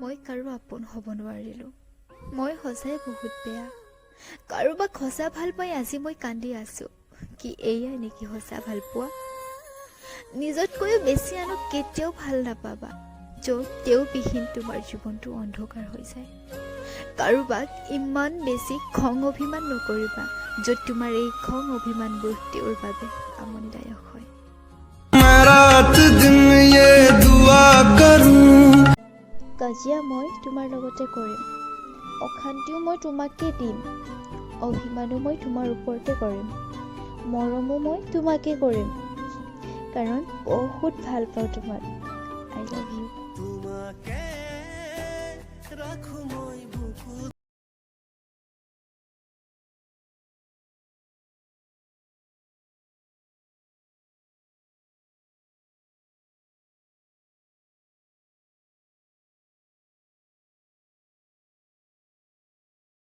মই কাৰো আপোন হ'ব নোৱাৰিলোঁ। মই সঁচাই বহুত বেয়া। কাৰোবাক সঁচা ভাল পাই আজি মই কান্দি আছোঁ। কি এয়াই নেকি সঁচা ভাল পোৱা? নিজতকৈও বেছি আনক কেতিয়াও ভাল নাপাবা, য'ত তেওঁ বিহীন তোমাৰ জীৱনটো অন্ধকাৰ হৈ যায়। কাৰোবাক ইমান বেছি খং অভিমান নকৰিবা, য'ত তোমাৰ এই খং অভিমানবোৰ তেওঁৰ বাবে আমনিদায়ক হয়। কাজিয়া মই তোমাৰ লগতে কৰিম, অশান্তিও মই তোমাকে দিম, অভিমানো মই তোমাৰ ওপৰতে কৰিম, মৰমো মই তোমাকে কৰিম, কাৰণ বহুত ভাল পাওঁ তোমাক। I love you.